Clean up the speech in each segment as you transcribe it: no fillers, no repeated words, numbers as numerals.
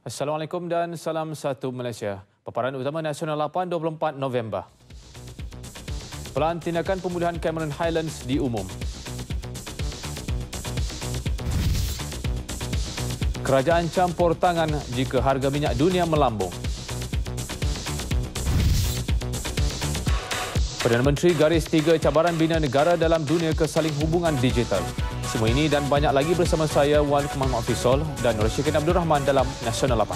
Assalamualaikum dan salam satu Malaysia. Paparan utama Nasional 8 24 November. Pelan tindakan pemudahan Cameron Highlands diumum. Kerajaan campur tangan jika harga minyak dunia melambung. Perdana Menteri garis 3 cabaran bina negara dalam dunia kesaling hubungan digital. Semua ini dan banyak lagi bersama saya, Wan Muhammad Fisol dan Rashikin Abdul Rahman dalam Nasional 8.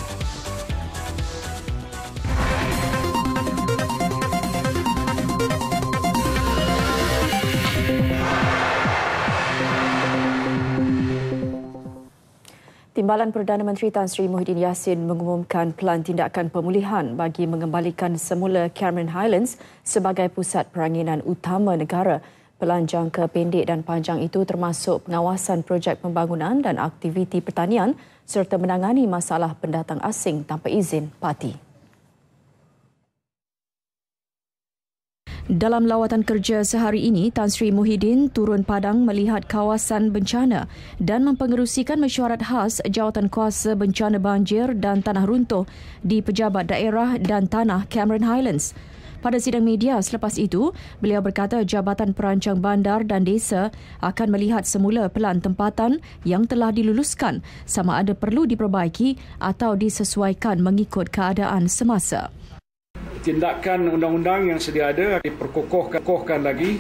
Timbalan Perdana Menteri Tan Sri Muhyiddin Yassin mengumumkan pelan tindakan pemulihan bagi mengembalikan semula Cameron Highlands sebagai pusat peranginan utama negara. Pelan jangka pendek dan panjang itu termasuk pengawasan projek pembangunan dan aktiviti pertanian serta menangani masalah pendatang asing tanpa izin parti. Dalam lawatan kerja sehari ini, Tan Sri Muhyiddin turun padang melihat kawasan bencana dan mempengerusikan mesyuarat khas Jawatankuasa Bencana Banjir dan Tanah Runtuh di Pejabat Daerah dan Tanah Cameron Highlands. Pada sidang media selepas itu, beliau berkata Jabatan Perancang Bandar dan Desa akan melihat semula pelan tempatan yang telah diluluskan sama ada perlu diperbaiki atau disesuaikan mengikut keadaan semasa. Tindakan undang-undang yang sedia ada diperkokohkan lagi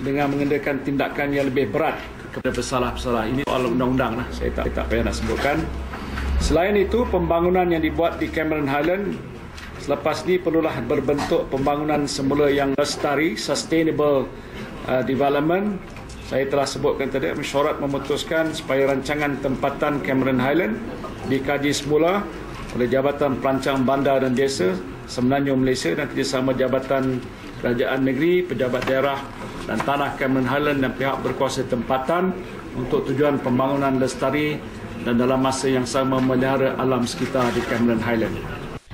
dengan mengendakan tindakan yang lebih berat kepada pesalah-pesalah. Ini soal undang-undang, saya tak payah nak sebutkan. Selain itu, pembangunan yang dibuat di Cameron Highlands selepas ini perlulah berbentuk pembangunan semula yang lestari, sustainable development. Saya telah sebutkan tadi, mesyuarat memutuskan supaya rancangan tempatan Cameron Highlands dikaji semula oleh Jabatan Perancang Bandar dan Desa Semenanjung Malaysia dan kerjasama Jabatan Kerajaan Negeri, Pejabat Daerah dan Tanah Cameron Highlands dan pihak berkuasa tempatan untuk tujuan pembangunan lestari dan dalam masa yang sama memelihara alam sekitar di Cameron Highlands.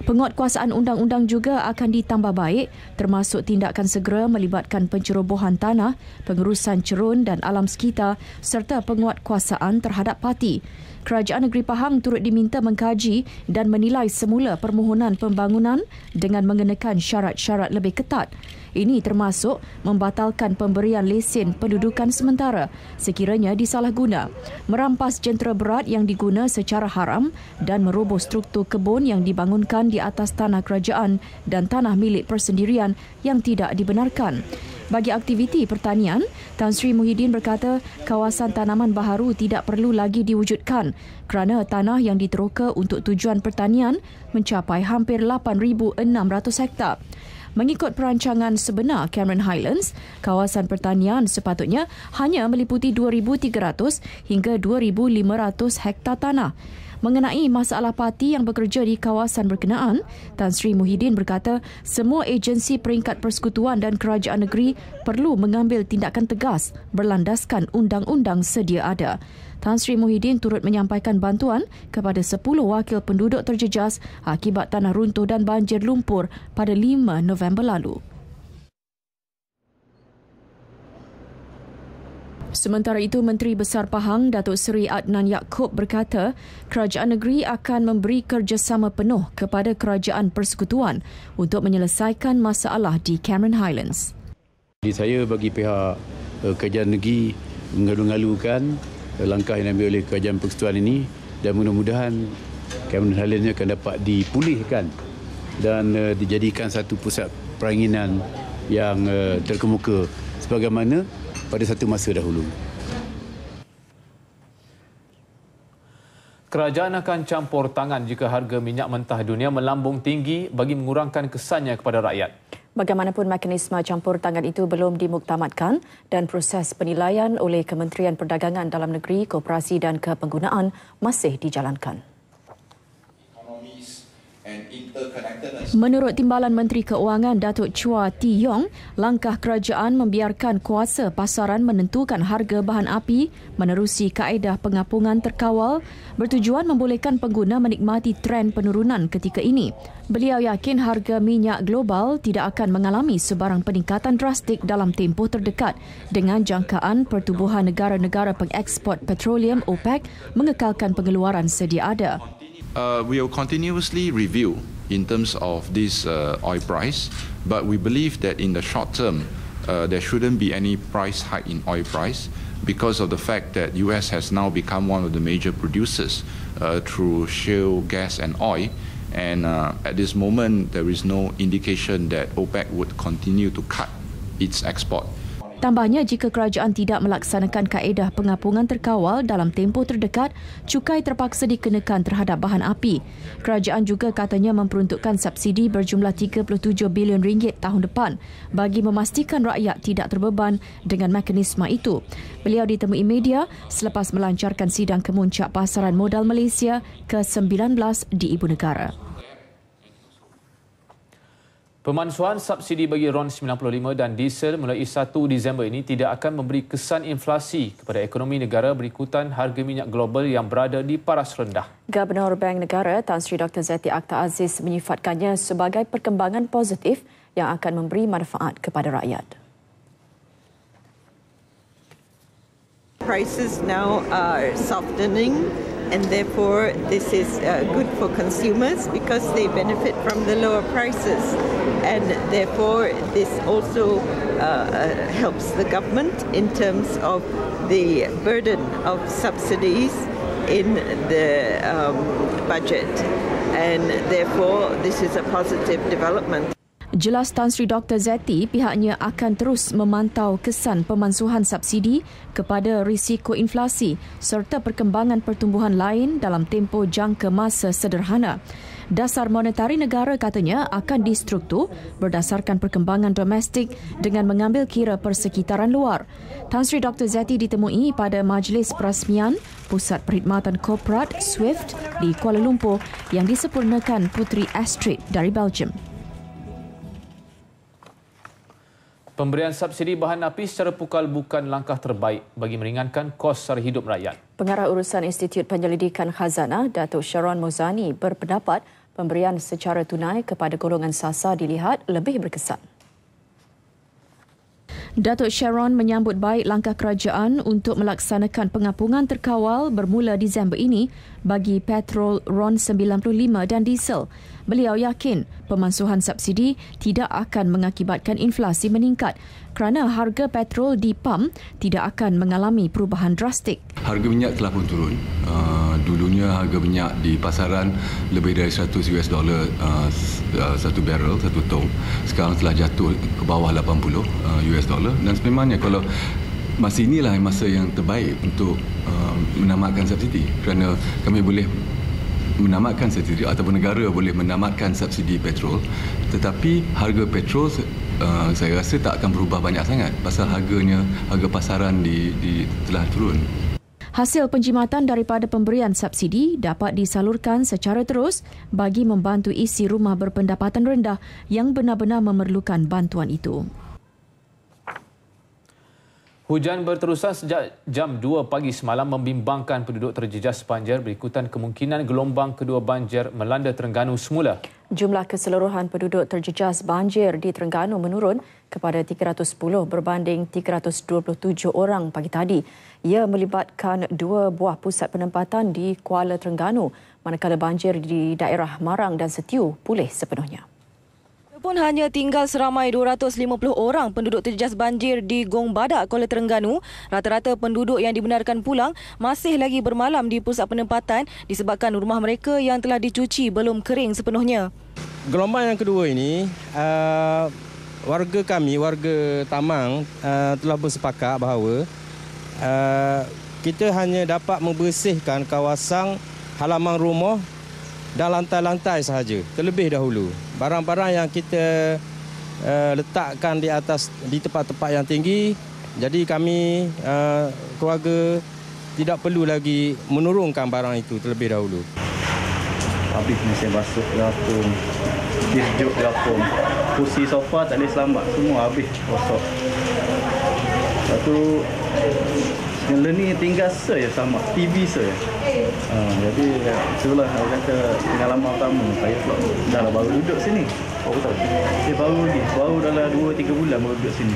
Penguatkuasaan undang-undang juga akan ditambah baik termasuk tindakan segera melibatkan pencerobohan tanah, pengurusan cerun dan alam sekitar serta penguatkuasaan terhadap parti. Kerajaan Negeri Pahang turut diminta mengkaji dan menilai semula permohonan pembangunan dengan mengenakan syarat-syarat lebih ketat. Ini termasuk membatalkan pemberian lesen pendudukan sementara sekiranya disalahguna, merampas jentera berat yang diguna secara haram dan meroboh struktur kebun yang dibangunkan di atas tanah kerajaan dan tanah milik persendirian yang tidak dibenarkan. Bagi aktiviti pertanian, Tan Sri Muhyiddin berkata kawasan tanaman baharu tidak perlu lagi diwujudkan kerana tanah yang diteroka untuk tujuan pertanian mencapai hampir 8,600 hektar. Mengikut perancangan sebenar Cameron Highlands, kawasan pertanian sepatutnya hanya meliputi 2,300 hingga 2,500 hektar tanah. Mengenai masalah parti yang bekerja di kawasan berkenaan, Tan Sri Muhyiddin berkata semua agensi peringkat persekutuan dan kerajaan negeri perlu mengambil tindakan tegas berlandaskan undang-undang sedia ada. Tan Sri Muhyiddin turut menyampaikan bantuan kepada 10 wakil penduduk terjejas akibat tanah runtuh dan banjir lumpur pada 5 November lalu. Sementara itu, Menteri Besar Pahang, Datuk Seri Adnan Yaakob berkata, kerajaan negeri akan memberi kerjasama penuh kepada kerajaan persekutuan untuk menyelesaikan masalah di Cameron Highlands. Saya bagi pihak kerajaan negeri mengalu-alukan langkah yang diambil oleh kerajaan persekutuan ini dan mudah-mudahan Cameron Highlands akan dapat dipulihkan dan dijadikan satu pusat peranginan yang terkemuka sebagaimana pada satu masa dahulu. Kerajaan akan campur tangan jika harga minyak mentah dunia melambung tinggi bagi mengurangkan kesannya kepada rakyat. Bagaimanapun mekanisme campur tangan itu belum dimuktamadkan dan proses penilaian oleh Kementerian Perdagangan Dalam Negeri, Koperasi dan Kepenggunaan masih dijalankan. Menurut Timbalan Menteri Keuangan Datuk Chua Tee Yong, langkah kerajaan membiarkan kuasa pasaran menentukan harga bahan api menerusi kaedah pengapungan terkawal bertujuan membolehkan pengguna menikmati tren penurunan ketika ini. Beliau yakin harga minyak global tidak akan mengalami sebarang peningkatan drastik dalam tempoh terdekat dengan jangkaan pertubuhan negara-negara pengeksport petroleum OPEC mengekalkan pengeluaran sedia ada. We will continuously review in terms of this oil price, but we believe that in the short term, there shouldn't be any price hike in oil price because of the fact that US has now become one of the major producers through shale gas and oil. And at this moment, there is no indication that OPEC would continue to cut its export. Tambahnya, jika kerajaan tidak melaksanakan kaedah pengapungan terkawal dalam tempoh terdekat, cukai terpaksa dikenakan terhadap bahan api. Kerajaan juga katanya memperuntukkan subsidi berjumlah 37 bilion ringgit tahun depan bagi memastikan rakyat tidak terbeban dengan mekanisme itu. Beliau ditemui media selepas melancarkan sidang kemuncak pasaran modal Malaysia ke-19 di Ibu Negara. Pemansuhan subsidi bagi RON 95 dan diesel mulai 1 Disember ini tidak akan memberi kesan inflasi kepada ekonomi negara berikutan harga minyak global yang berada di paras rendah. Gubernur Bank Negara Tan Sri Dr. Zeti Akhtar Aziz menyifatkannya sebagai perkembangan positif yang akan memberi manfaat kepada rakyat. Prices now are softening, and therefore this is good for consumers because they benefit from the lower prices, and therefore this also helps the government in terms of the burden of subsidies in the budget, and therefore this is a positive development. Jelas Tan Sri Dr. Zeti, pihaknya akan terus memantau kesan pemansuhan subsidi kepada risiko inflasi serta perkembangan pertumbuhan lain dalam tempoh jangka masa sederhana. Dasar monetari negara katanya akan distruktur berdasarkan perkembangan domestik dengan mengambil kira persekitaran luar. Tan Sri Dr. Zeti ditemui pada Majlis Perasmian Pusat Perkhidmatan Korporat SWIFT di Kuala Lumpur yang disempurnakan Puteri Astrid dari Belgium. Pemberian subsidi bahan api secara pukal bukan langkah terbaik bagi meringankan kos sara hidup rakyat. Pengarah Urusan Institut Penyelidikan Khazanah, Datuk Sharon Mozani berpendapat pemberian secara tunai kepada golongan sasar dilihat lebih berkesan. Datuk Sharon menyambut baik langkah kerajaan untuk melaksanakan pengapungan terkawal bermula Disember ini bagi petrol RON 95 dan diesel. Beliau yakin pemansuhan subsidi tidak akan mengakibatkan inflasi meningkat kerana harga petrol di pam tidak akan mengalami perubahan drastik. Harga minyak telah pun turun. Dulunya harga minyak di pasaran lebih dari $100 satu barrel, satu tong. Sekarang telah jatuh ke bawah $80 dan sememangnya kalau masa inilah masa yang terbaik untuk menamatkan subsidi kerana kami boleh menamatkan subsidi ataupun negara boleh menamatkan subsidi petrol, tetapi harga petrol saya rasa tak akan berubah banyak sangat pasal harga pasaran telah turun. Hasil penjimatan daripada pemberian subsidi dapat disalurkan secara terus bagi membantu isi rumah berpendapatan rendah yang benar-benar memerlukan bantuan itu. Hujan berterusan sejak jam 2 pagi semalam membimbangkan penduduk terjejas banjir berikutan kemungkinan gelombang kedua banjir melanda Terengganu semula. Jumlah keseluruhan penduduk terjejas banjir di Terengganu menurun kepada 310 berbanding 327 orang pagi tadi. Ia melibatkan 2 buah pusat penempatan di Kuala Terengganu, manakala banjir di daerah Marang dan Setiu pulih sepenuhnya. Pun hanya tinggal seramai 250 orang penduduk terjejas banjir di Gong Badak, Kuala Terengganu. Rata-rata penduduk yang dibenarkan pulang masih lagi bermalam di pusat penempatan disebabkan rumah mereka yang telah dicuci belum kering sepenuhnya. Gelombang yang kedua ini, warga kami, warga Tamang telah bersepakat bahawa kita hanya dapat membersihkan kawasan halaman rumah dan lantai-lantai sahaja terlebih dahulu. Barang-barang yang kita letakkan di tempat-tempat yang tinggi, jadi kami keluarga tidak perlu lagi menurunkan barang itu terlebih dahulu. Habis mesin basuh dapur, juk dapur, kursi sofa tak boleh selamat, semua habis kosong. Lepas tu yang ni tinggal saja sama, TV saja. Jadi itulah saya kata pengalaman pertama saya dah baru duduk sini. Baru dalam 2-3 bulan baru duduk sini.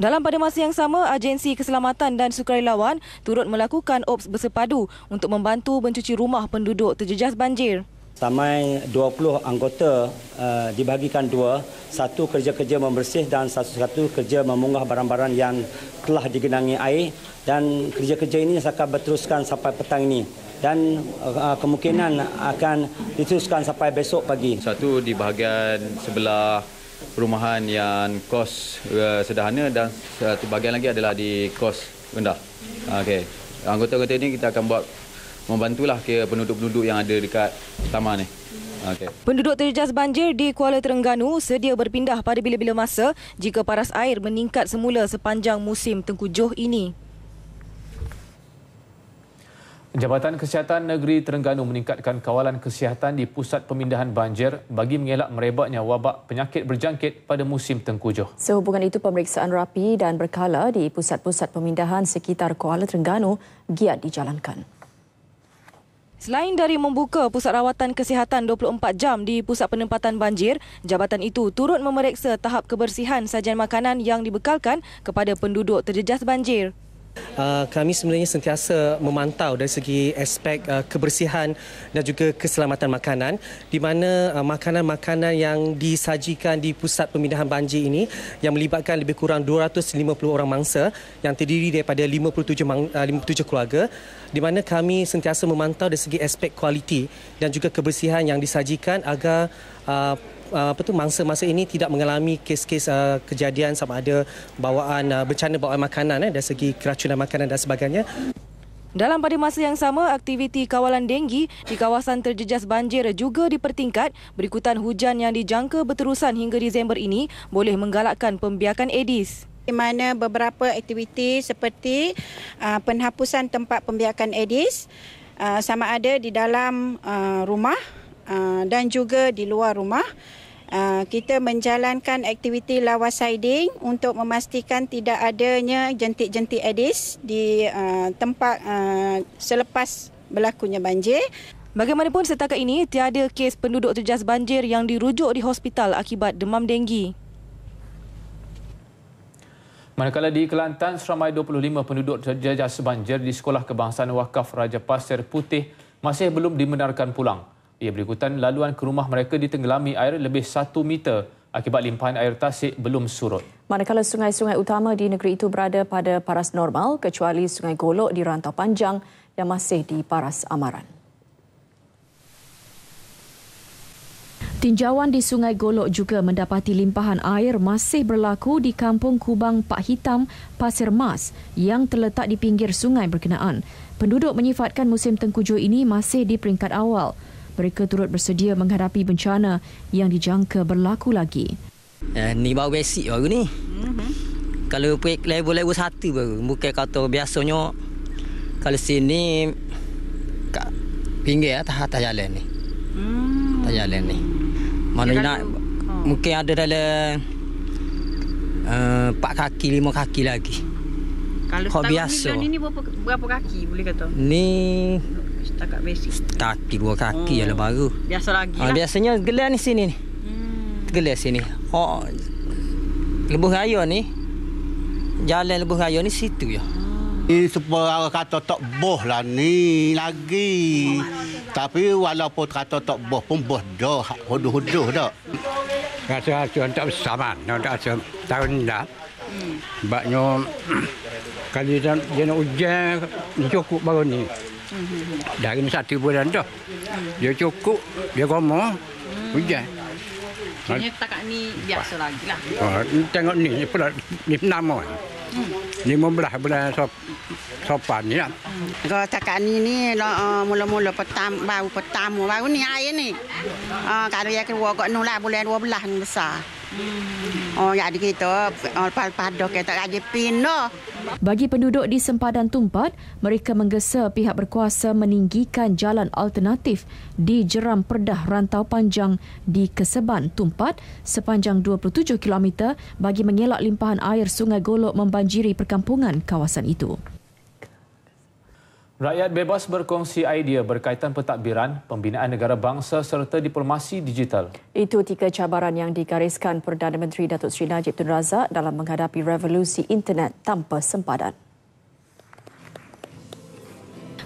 Dalam pada masa yang sama, Agensi Keselamatan dan Sukarelawan turut melakukan ops bersepadu untuk membantu mencuci rumah penduduk terjejas banjir. Samai 20 anggota dibahagikan dua, satu kerja-kerja membersih dan satu kerja memunggah barang-barang yang telah digenangi air, dan kerja-kerja ini akan berteruskan sampai petang ini dan kemungkinan akan diteruskan sampai besok pagi. Satu di bahagian sebelah perumahan yang kos sederhana dan satu bahagian lagi adalah di kos rendah. Okey. Anggota-anggota ini kita akan buat membantulah ke penduduk-penduduk yang ada dekat taman ni. Okay. Penduduk terjejas banjir di Kuala Terengganu sedia berpindah pada bila-bila masa jika paras air meningkat semula sepanjang musim tengkujuh ini. Jabatan Kesihatan Negeri Terengganu meningkatkan kawalan kesihatan di pusat pemindahan banjir bagi mengelak merebaknya wabak penyakit berjangkit pada musim tengkujuh. Sehubungan itu, pemeriksaan rapi dan berkala di pusat-pusat pemindahan sekitar Kuala Terengganu giat dijalankan. Selain dari membuka pusat rawatan kesihatan 24 jam di pusat penempatan banjir, jabatan itu turut memeriksa tahap kebersihan sajian makanan yang dibekalkan kepada penduduk terjejas banjir. Kami sebenarnya sentiasa memantau dari segi aspek kebersihan dan juga keselamatan makanan, di mana makanan-makanan yang disajikan di pusat pemindahan banjir ini yang melibatkan lebih kurang 250 orang mangsa yang terdiri daripada 57 keluarga, di mana kami sentiasa memantau dari segi aspek kualiti dan juga kebersihan yang disajikan agar mangsa-mangsa ini tidak mengalami kes-kes kejadian sama ada bencana bawaan makanan dari segi keracunan makanan dan sebagainya. Dalam pada masa yang sama, aktiviti kawalan denggi di kawasan terjejas banjir juga dipertingkat berikutan hujan yang dijangka berterusan hingga Disember ini boleh menggalakkan pembiakan Aedes. Di mana beberapa aktiviti seperti penghapusan tempat pembiakan Aedes sama ada di dalam rumah dan juga di luar rumah. Kita menjalankan aktiviti lawas siding untuk memastikan tidak adanya jentik-jentik Aedes di tempat selepas berlakunya banjir. Bagaimanapun setakat ini, tiada kes penduduk terjejas banjir yang dirujuk di hospital akibat demam denggi. Manakala di Kelantan, seramai 25 penduduk terjejas banjir di Sekolah Kebangsaan Wakaf Raja Pasir Putih masih belum dibenarkan pulang. Ia berikutan laluan ke rumah mereka ditenggelami air lebih 1 meter akibat limpahan air tasik belum surut. Manakala sungai-sungai utama di negeri itu berada pada paras normal kecuali Sungai Golok di Rantau Panjang yang masih di paras amaran. Tinjauan di Sungai Golok juga mendapati limpahan air masih berlaku di Kampung Kubang Pak Hitam, Pasir Mas yang terletak di pinggir sungai berkenaan. Penduduk menyifatkan musim tengkujuh ini masih di peringkat awal. Mereka turut bersedia menghadapi bencana yang dijangka berlaku lagi. Ni baru basic baru ni. Kalau level 1 baru. Bukan kata biasanya kalau sini kat pinggir atas jalan ni. Atas jalan ni. Mana nak mungkin ada dalam 4 kaki 5 kaki lagi. Kalau biasa ni berapa kaki boleh kata? Ni setakat basic. Kaki 2 kaki yang baru. Biasa lagi lah. Biasanya gelar ni sini ni. Gelar sini. Lebuh raya ni. Jalan lebuh raya ni situ ya. Ini supaya kata tak boh lah ni lagi. Tapi walaupun kata tak boh pun boh dah. Huduh-huduh dah. Rasa-rasa tak bersama. Tak rasa tahun dah. Sebabnya kalau dia nak hujan cukup baru ni. Dari 1 bulan dah. Dia cukup, dia gomor, hujan. Maksudnya setakat ni biasa lagi lah. Tengok ni pula ni nama. 15 bulan sopan ni lah. Kalau setakat ni mula-mula baru pertama baru ni air ni. Kalau yang kedua kat nulah bulan 12 ni besar. Jadi kita pada kita gaji pindah. Bagi penduduk di sempadan Tumpat, mereka menggesa pihak berkuasa meninggikan jalan alternatif di Jeram Perdah Rantau Panjang di Keseban Tumpat sepanjang 27 km bagi mengelak limpahan air Sungai Golok membanjiri perkampungan kawasan itu. Rakyat bebas berkongsi idea berkaitan pentadbiran, pembinaan negara bangsa serta diplomasi digital. Itu 3 cabaran yang digariskan Perdana Menteri Datuk Seri Najib Tun Razak dalam menghadapi revolusi internet tanpa sempadan.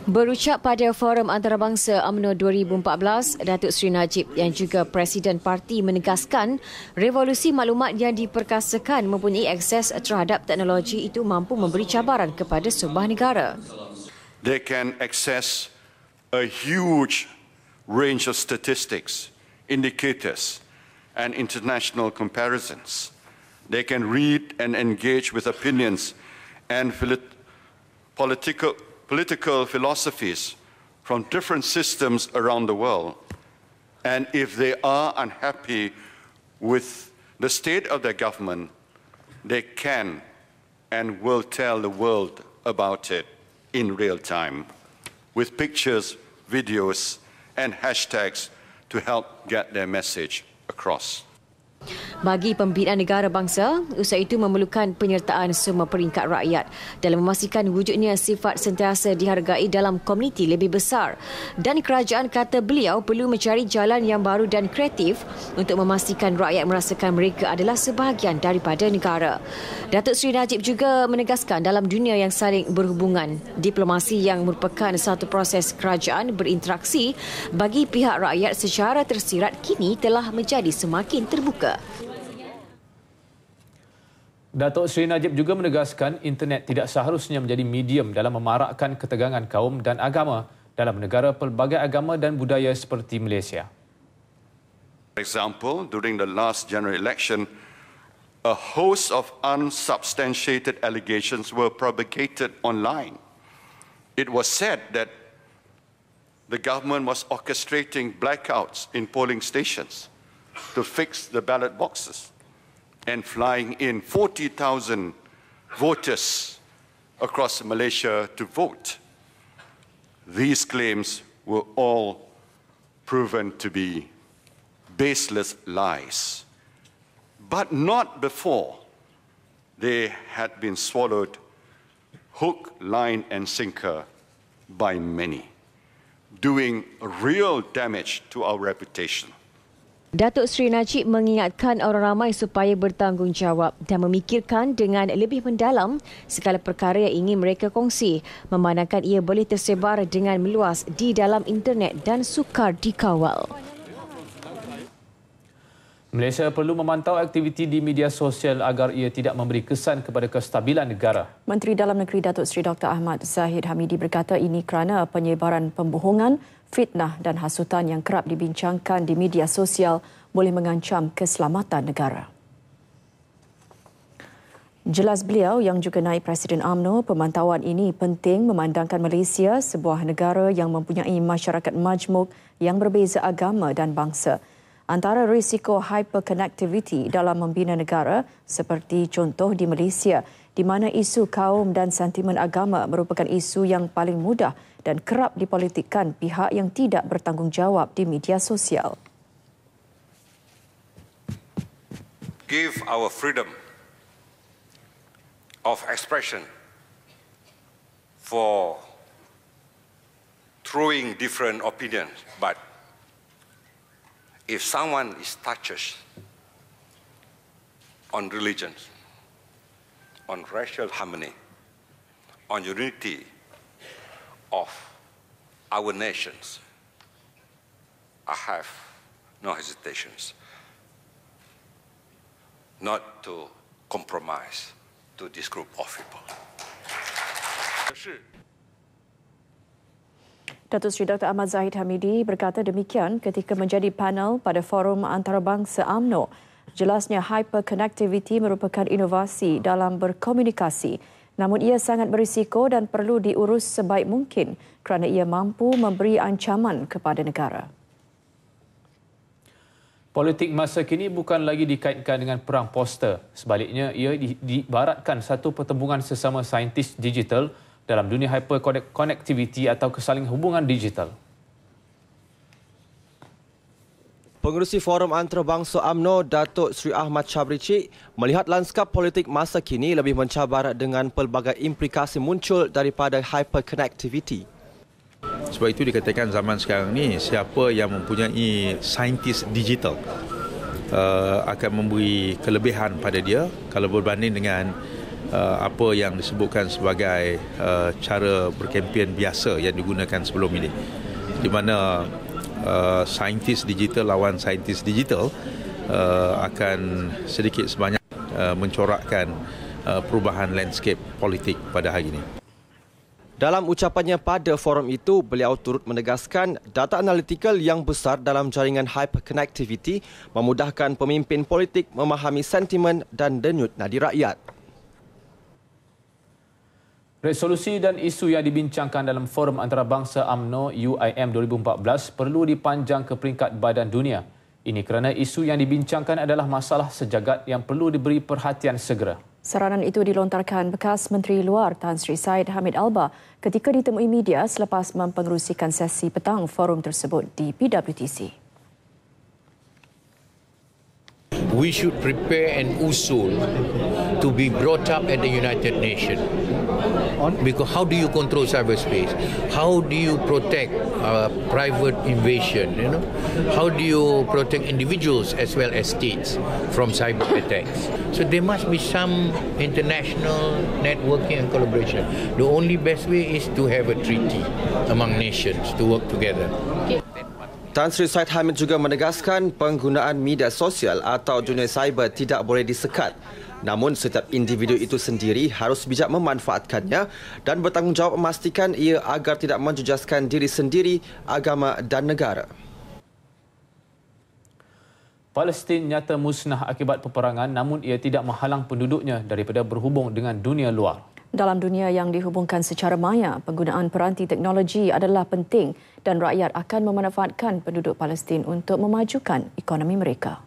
Berucap pada Forum Antarabangsa UMNO 2014, Datuk Seri Najib yang juga Presiden Parti menegaskan revolusi maklumat yang diperkasakan mempunyai akses terhadap teknologi itu mampu memberi cabaran kepada sebuah negara. They can access a huge range of statistics, indicators, and international comparisons. They can read and engage with opinions and political philosophies from different systems around the world. And if they are unhappy with the state of their government, they can and will tell the world about it in real time, with pictures, videos, and hashtags to help get their message across. Bagi pembinaan negara bangsa, usaha itu memerlukan penyertaan semua peringkat rakyat dalam memastikan wujudnya sifat sentiasa dihargai dalam komuniti lebih besar. Dan kerajaan, kata beliau, perlu mencari jalan yang baru dan kreatif untuk memastikan rakyat merasakan mereka adalah sebahagian daripada negara. Datuk Seri Najib juga menegaskan dalam dunia yang saling berhubungan, diplomasi yang merupakan satu proses kerajaan berinteraksi bagi pihak rakyat secara tersirat kini telah menjadi semakin terbuka. Datuk Seri Najib juga menegaskan internet tidak seharusnya menjadi medium dalam memarakkan ketegangan kaum dan agama dalam negara pelbagai agama dan budaya seperti Malaysia. For example, during the last general election, a host of unsubstantiated allegations were propagated online. It was said that the government was orchestrating blackouts in polling stations to fix the ballot boxes and flying in 40,000 voters across Malaysia to vote. These claims were all proven to be baseless lies, but not before they had been swallowed hook, line and sinker by many, doing real damage to our reputation. Datuk Seri Najib mengingatkan orang ramai supaya bertanggungjawab dan memikirkan dengan lebih mendalam segala perkara yang ingin mereka kongsi, memandangkan ia boleh tersebar dengan meluas di dalam internet dan sukar dikawal. Malaysia perlu memantau aktiviti di media sosial agar ia tidak memberi kesan kepada kestabilan negara. Menteri Dalam Negeri Datuk Seri Dr. Ahmad Zahid Hamidi berkata ini kerana penyebaran pembohongan, fitnah dan hasutan yang kerap dibincangkan di media sosial boleh mengancam keselamatan negara. Jelas beliau yang juga naib Presiden UMNO, pemantauan ini penting memandangkan Malaysia sebuah negara yang mempunyai masyarakat majmuk yang berbeza agama dan bangsa. Antara risiko hyperconnectivity dalam membina negara seperti contoh di Malaysia di mana isu kaum dan sentimen agama merupakan isu yang paling mudah dan kerap dipolitikkan pihak yang tidak bertanggungjawab di media sosial. Give our freedom of expression for throwing different opinions, but if someone is touched on religion, on racial harmony, on unity of our nations, I have no hesitations not to compromise to this group of people. Datuk Seri Dr. Ahmad Zahid Hamidi berkata demikian ketika menjadi panel pada Forum Antarabangsa UMNO. Jelasnya hyperconnectivity merupakan inovasi dalam berkomunikasi, namun ia sangat berisiko dan perlu diurus sebaik mungkin kerana ia mampu memberi ancaman kepada negara. Politik masa kini bukan lagi dikaitkan dengan perang poster. Sebaliknya, ia diibaratkan satu pertembungan sesama saintis digital dalam dunia hyperconnectivity atau kesaling hubungan digital. Pengerusi Forum Antarabangsa UMNO, Datuk Seri Ahmad Chabricik, melihat lanskap politik masa kini lebih mencabar dengan pelbagai implikasi muncul daripada hyperconnectivity. Sebab itu dikatakan zaman sekarang ni siapa yang mempunyai saintis digital akan memberi kelebihan pada dia kalau berbanding dengan apa yang disebutkan sebagai cara berkempen biasa yang digunakan sebelum ini, di mana saintis digital lawan saintis digital akan sedikit sebanyak mencorakkan perubahan landscape politik pada hari ini. Dalam ucapannya pada forum itu, beliau turut menegaskan data analitikal yang besar dalam jaringan hyperconnectivity memudahkan pemimpin politik memahami sentimen dan denyut nadi rakyat. Resolusi dan isu yang dibincangkan dalam Forum Antarabangsa UMNO UIM 2014 perlu dipanjang ke peringkat Badan Dunia. Ini kerana isu yang dibincangkan adalah masalah sejagat yang perlu diberi perhatian segera. Saranan itu dilontarkan bekas Menteri Luar Tan Sri Syed Hamid Albar ketika ditemui media selepas mempengerusikan sesi petang forum tersebut di PWTC. We should prepare an usul to be brought up at the United Nations. Because how do you control cyberspace? How do you protect private invasion? How do you protect individuals as well as states from cyber attacks? So there must be some international networking and collaboration. The only best way is to have a treaty among nations to work together. Tan Sri Syed Hamid juga menegaskan penggunaan media sosial atau dunia cyber tidak boleh disekat. Namun setiap individu itu sendiri harus bijak memanfaatkannya dan bertanggungjawab memastikan ia agar tidak menjejaskan diri sendiri, agama dan negara. Palestin nyata musnah akibat peperangan, namun ia tidak menghalang penduduknya daripada berhubung dengan dunia luar. Dalam dunia yang dihubungkan secara maya, penggunaan peranti teknologi adalah penting dan rakyat akan memanfaatkan penduduk Palestin untuk memajukan ekonomi mereka.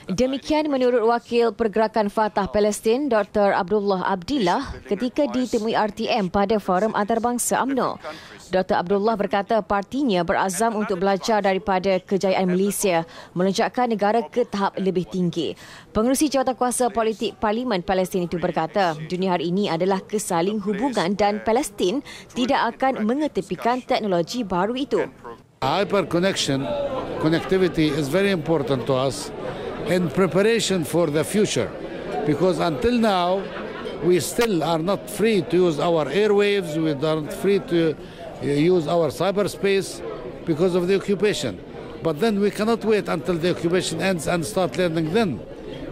Demikian menurut Wakil Pergerakan Fatah Palestin, Dr. Abdullah Abdillah ketika ditemui RTM pada Forum Antarabangsa UMNO. Dr. Abdullah berkata partinya berazam untuk belajar daripada kejayaan Malaysia melonjakkan negara ke tahap lebih tinggi. Pengerusi Jawatankuasa Politik Parlimen Palestin itu berkata, dunia hari ini adalah kesaling hubungan dan Palestin tidak akan mengetepikan teknologi baru itu. Connectivity is very important to us in preparation for the future, because until now we still are not free to use our airwaves, we are not free to use our cyberspace because of the occupation. But then we cannot wait until the occupation ends and start learning then.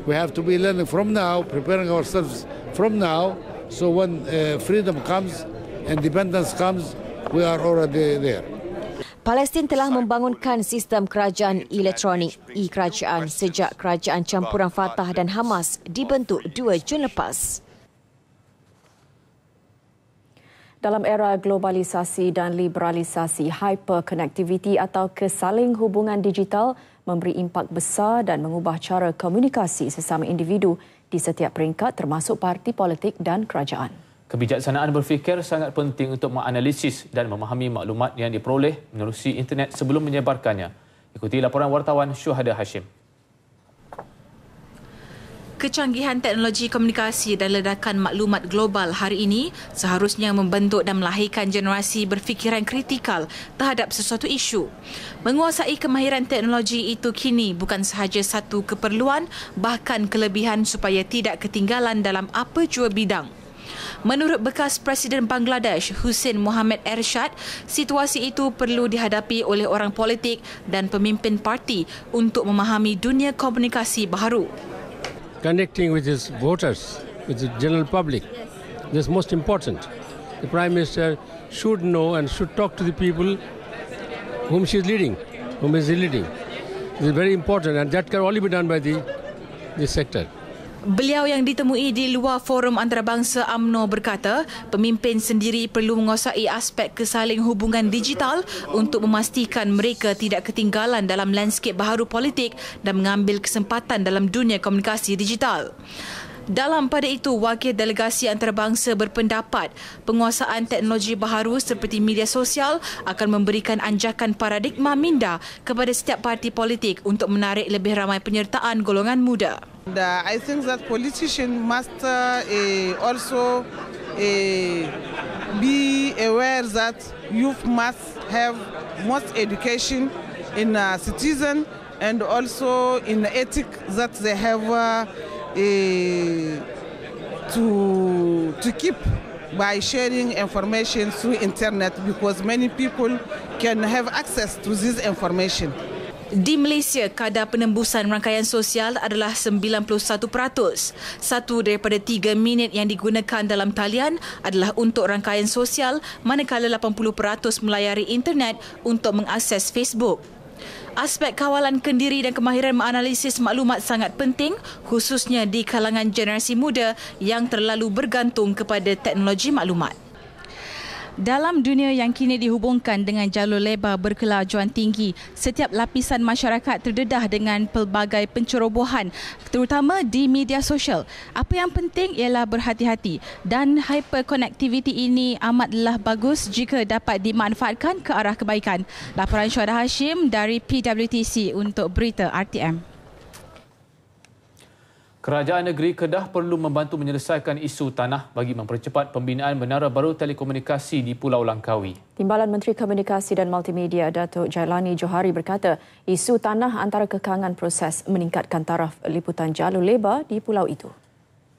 We have to be learning from now, preparing ourselves from now, so when freedom comes, independence comes, we are already there. Palestin telah membangunkan sistem kerajaan elektronik e-kerajaan sejak kerajaan campuran Fatah dan Hamas dibentuk 2 Jun lepas. Dalam era globalisasi dan liberalisasi, hyperconnectivity atau kesaling hubungan digital memberi impak besar dan mengubah cara komunikasi sesama individu di setiap peringkat termasuk parti politik dan kerajaan. Kebijaksanaan berfikir sangat penting untuk menganalisis dan memahami maklumat yang diperoleh menerusi internet sebelum menyebarkannya. Ikuti laporan wartawan Syuhada Hashim. Kecanggihan teknologi komunikasi dan ledakan maklumat global hari ini seharusnya membentuk dan melahirkan generasi berfikiran kritikal terhadap sesuatu isu. Menguasai kemahiran teknologi itu kini bukan sahaja satu keperluan, bahkan kelebihan supaya tidak ketinggalan dalam apa jua bidang. Menurut bekas Presiden Bangladesh Hussein Mohamed Ershad, situasi itu perlu dihadapi oleh orang politik dan pemimpin parti untuk memahami dunia komunikasi baharu. Connecting with his voters, with the general public. This is most important. The Prime Minister should know and should talk to the people whom she is leading, whom is he leading. This is very important and that can only be done by this sector. Beliau yang ditemui di luar Forum Antarabangsa UMNO berkata, pemimpin sendiri perlu menguasai aspek kesaling hubungan digital untuk memastikan mereka tidak ketinggalan dalam landscape baharu politik dan mengambil kesempatan dalam dunia komunikasi digital. Dalam pada itu, wakil delegasi antarabangsa berpendapat penguasaan teknologi baharu seperti media sosial akan memberikan anjakan paradigma minda kepada setiap parti politik untuk menarik lebih ramai penyertaan golongan muda. I think that politicians must also be aware that youth must have most education in citizen and also in ethic that they have to keep by sharing information through internet, because many people can have access to this information. Di Malaysia, kadar penembusan rangkaian sosial adalah 91%. Satu daripada 3 minit yang digunakan dalam talian adalah untuk rangkaian sosial, manakala 80% melayari internet untuk mengakses Facebook. Aspek kawalan kendiri dan kemahiran menganalisis maklumat sangat penting, khususnya di kalangan generasi muda yang terlalu bergantung kepada teknologi maklumat. Dalam dunia yang kini dihubungkan dengan jalur lebar berkelajuan tinggi, setiap lapisan masyarakat terdedah dengan pelbagai pencerobohan, terutama di media sosial. Apa yang penting ialah berhati-hati, dan hyperconnectivity ini amatlah bagus jika dapat dimanfaatkan ke arah kebaikan. Laporan Syuhada Hashim dari PWTC untuk Berita RTM. Kerajaan Negeri Kedah perlu membantu menyelesaikan isu tanah bagi mempercepat pembinaan menara baru telekomunikasi di Pulau Langkawi. Timbalan Menteri Komunikasi dan Multimedia Datuk Jailani Johari berkata, isu tanah antara kekangan proses meningkatkan taraf liputan jalur lebar di pulau itu.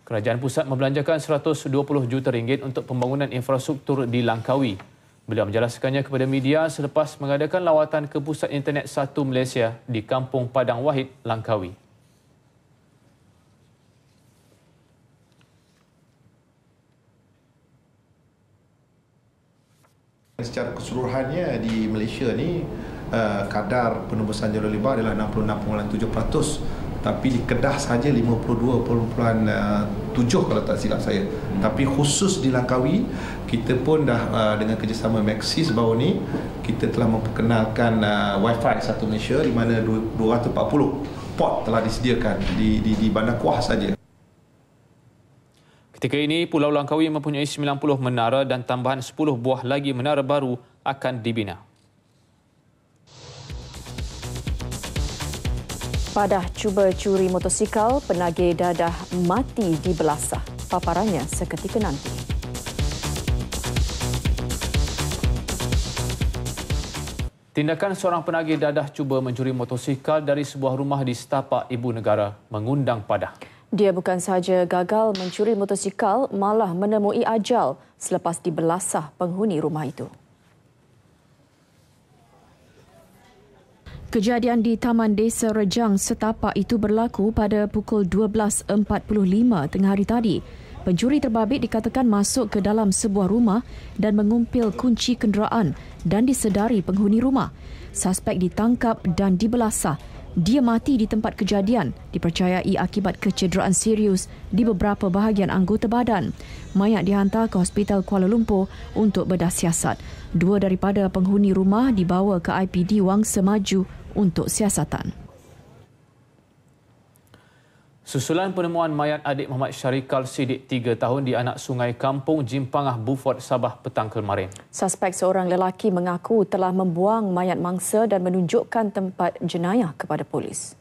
Kerajaan Pusat membelanjakan RM120 juta untuk pembangunan infrastruktur di Langkawi. Beliau menjelaskannya kepada media selepas mengadakan lawatan ke Pusat Internet 1 Malaysia di Kampung Padang Wahid, Langkawi. Secara keseluruhannya di Malaysia ni kadar penembusan jalur lebar adalah 66.7%, tapi di Kedah sahaja 52.7 kalau tak silap saya. Tapi khusus di Langkawi, kita pun dah dengan kerjasama Maxis baru ni, kita telah memperkenalkan Wi-Fi 1 Malaysia di mana 240 port telah disediakan di Bandar Kuah saja. Ketika ini, Pulau Langkawi mempunyai 90 menara dan tambahan 10 buah lagi menara baru akan dibina. Padah cuba curi motosikal, penagih dadah mati di Belasah. Paparannya seketika nanti. Tindakan seorang penagih dadah cuba mencuri motosikal dari sebuah rumah di setapak ibu negara mengundang padah. Dia bukan sahaja gagal mencuri motosikal, malah menemui ajal selepas dibelasah penghuni rumah itu. Kejadian di Taman Desa Rejang setapak itu berlaku pada pukul 12.45 tengah hari tadi. Pencuri terbabit dikatakan masuk ke dalam sebuah rumah dan mengumpil kunci kenderaan dan disedari penghuni rumah. Suspek ditangkap dan dibelasah. Dia mati di tempat kejadian, dipercayai akibat kecederaan serius di beberapa bahagian anggota badan. Mayat dihantar ke Hospital Kuala Lumpur untuk bedah siasat. 2 daripada penghuni rumah dibawa ke IPD Wangsa Maju untuk siasatan. Susulan penemuan mayat adik Muhammad Syarikal Siddiq 3 tahun di anak sungai Kampung Jimpangah, Beaufort, Sabah petang kemarin. Suspek seorang lelaki mengaku telah membuang mayat mangsa dan menunjukkan tempat jenayah kepada polis.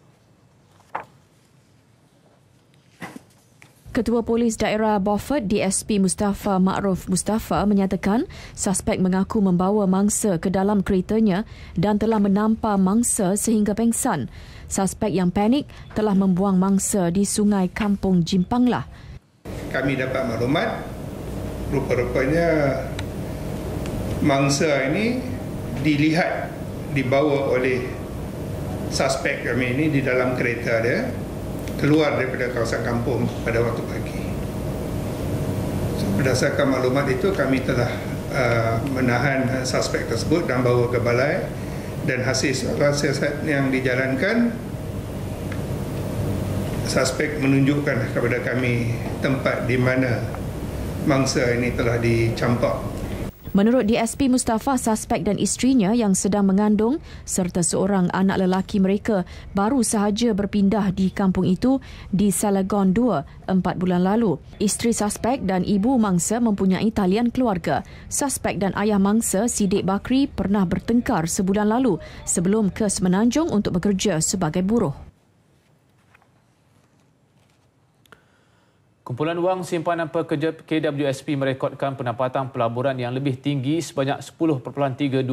Ketua Polis Daerah Beaufort, DSP Mustafa Ma'ruf Mustafa menyatakan suspek mengaku membawa mangsa ke dalam keretanya dan telah menampar mangsa sehingga pengsan. Suspek yang panik telah membuang mangsa di sungai Kampung Jimpanglah. Kami dapat maklumat, rupa-rupanya mangsa ini dilihat dibawa oleh suspek kami ini di dalam kereta dia, keluar daripada kawasan kampung pada waktu pagi. Berdasarkan maklumat itu, kami telah menahan suspek tersebut dan bawa ke balai. Dan hasil soalan siasat yang dijalankan, suspek menunjukkan kepada kami tempat di mana mangsa ini telah dicampak. Menurut DSP Mustafa, suspek dan isterinya yang sedang mengandung serta seorang anak lelaki mereka baru sahaja berpindah di kampung itu di Selangor 2 4 bulan lalu. Isteri suspek dan ibu mangsa mempunyai talian keluarga. Suspek dan ayah mangsa, Siddiq Bakri, pernah bertengkar sebulan lalu sebelum ke Semenanjung untuk bekerja sebagai buruh. Kumpulan wang simpanan pekerja KWSP merekodkan pendapatan pelaburan yang lebih tinggi sebanyak 10.32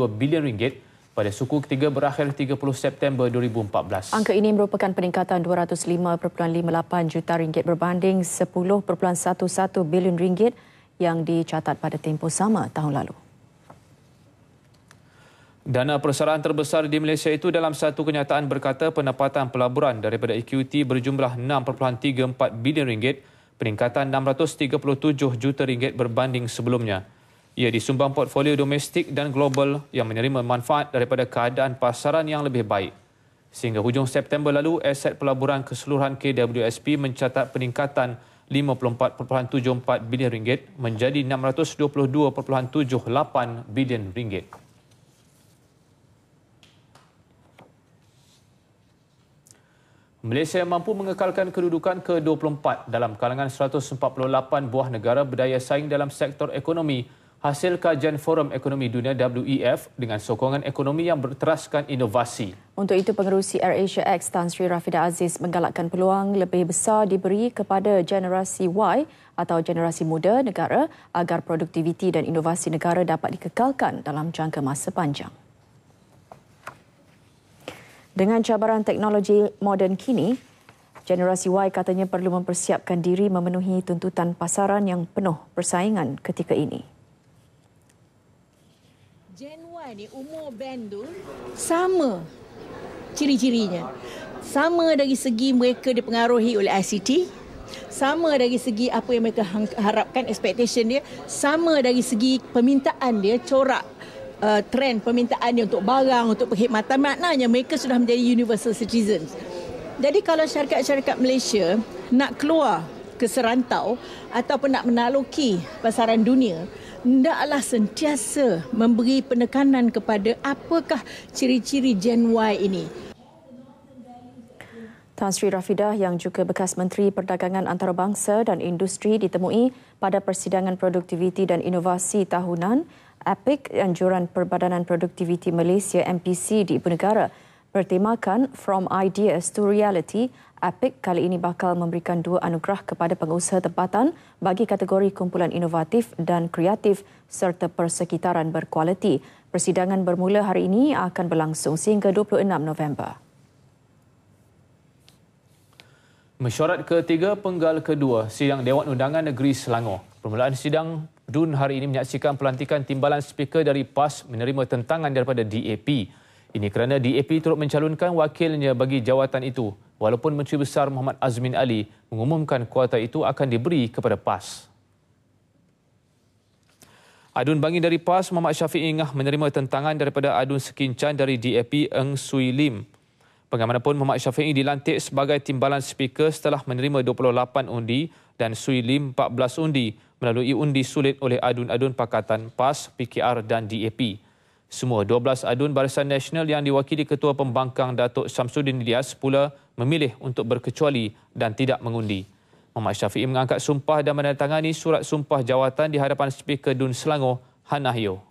bilion ringgit pada suku ketiga berakhir 30 September 2014. Angka ini merupakan peningkatan 205.58 juta ringgit berbanding 10.11 bilion ringgit yang dicatat pada tempoh sama tahun lalu. Dana persaraan terbesar di Malaysia itu dalam satu kenyataan berkata pendapatan pelaburan daripada EQT berjumlah 6.34 bilion ringgit, peningkatan 637 juta ringgit berbanding sebelumnya. Ia disumbang portfolio domestik dan global yang menerima manfaat daripada keadaan pasaran yang lebih baik. Sehingga hujung September lalu, aset pelaburan keseluruhan KWSP mencatat peningkatan 54.74 bilion ringgit menjadi 622.78 bilion ringgit. Malaysia mampu mengekalkan kedudukan ke-24 dalam kalangan 148 buah negara berdaya saing dalam sektor ekonomi hasil kajian Forum Ekonomi Dunia WEF dengan sokongan ekonomi yang berteraskan inovasi. Untuk itu, Pengerusi AirAsia X Tan Sri Rafidah Aziz menggalakkan peluang lebih besar diberi kepada generasi Y atau generasi muda negara agar produktiviti dan inovasi negara dapat dikekalkan dalam jangka masa panjang. Dengan cabaran teknologi moden kini, generasi Y katanya perlu mempersiapkan diri memenuhi tuntutan pasaran yang penuh persaingan ketika ini. Gen Y ni umur band tu sama ciri-cirinya. Sama dari segi mereka dipengaruhi oleh ICT, sama dari segi apa yang mereka harapkan, expectation dia, sama dari segi permintaan dia, corak trend permintaan dia untuk barang, untuk perkhidmatan. Maknanya mereka sudah menjadi universal citizens. Jadi kalau syarikat-syarikat Malaysia nak keluar ke serantau ataupun nak menaluki pasaran dunia, hendaklah sentiasa memberi penekanan kepada apakah ciri-ciri Gen Y ini. Tan Sri Rafidah yang juga bekas Menteri Perdagangan Antarabangsa dan Industri ditemui pada Persidangan Produktiviti dan Inovasi Tahunan APIC Anjuran Perbadanan Produktiviti Malaysia MPC di Ibu Negara bertemakan From Ideas to Reality. APIC kali ini bakal memberikan 2 anugerah kepada pengusaha tempatan bagi kategori kumpulan inovatif dan kreatif serta persekitaran berkualiti. Persidangan bermula hari ini akan berlangsung sehingga 26 November. Mesyuarat ketiga penggal kedua sidang Dewan Undangan Negeri Selangor. Permulaan sidang DUN hari ini menyaksikan pelantikan timbalan speaker dari PAS menerima tentangan daripada DAP. Ini kerana DAP turut mencalonkan wakilnya bagi jawatan itu, walaupun Menteri Besar Muhammad Azmin Ali mengumumkan kuota itu akan diberi kepada PAS. Adun Bangi dari PAS Muhammad Syafiq Ingah menerima tentangan daripada Adun Sekincan dari DAP Eng Sui Lim. Bagaimanapun, Muhammad Syafiq dilantik sebagai timbalan speaker setelah menerima 28 undi dan Sui Lim 14 undi melalui undi sulit oleh adun-adun Pakatan PAS, PKR dan DAP. Semua 12 adun Barisan Nasional yang diwakili Ketua Pembangkang Datuk Syamsuddin Ilyas pula memilih untuk berkecuali dan tidak mengundi. Muhammad Syafiq mengangkat sumpah dan menandatangani surat sumpah jawatan di hadapan Speaker DUN Selangor, Han Ahyo.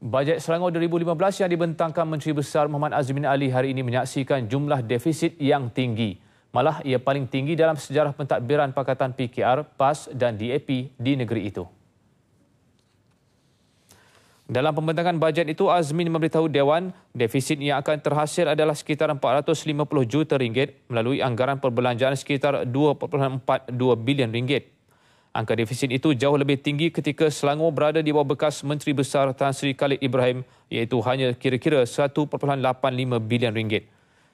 Bajet Selangor 2015 yang dibentangkan Menteri Besar Muhammad Azmin Ali hari ini menyaksikan jumlah defisit yang tinggi. Malah ia paling tinggi dalam sejarah pentadbiran Pakatan PKR, PAS dan DAP di negeri itu. Dalam pembentangan bajet itu, Azmin memberitahu Dewan defisit yang akan terhasil adalah sekitar 450 juta ringgit melalui anggaran perbelanjaan sekitar 2.42 bilion ringgit. Angka defisit itu jauh lebih tinggi ketika Selangor berada di bawah bekas Menteri Besar Tan Sri Khalid Ibrahim iaitu hanya kira-kira 1.85 bilion ringgit.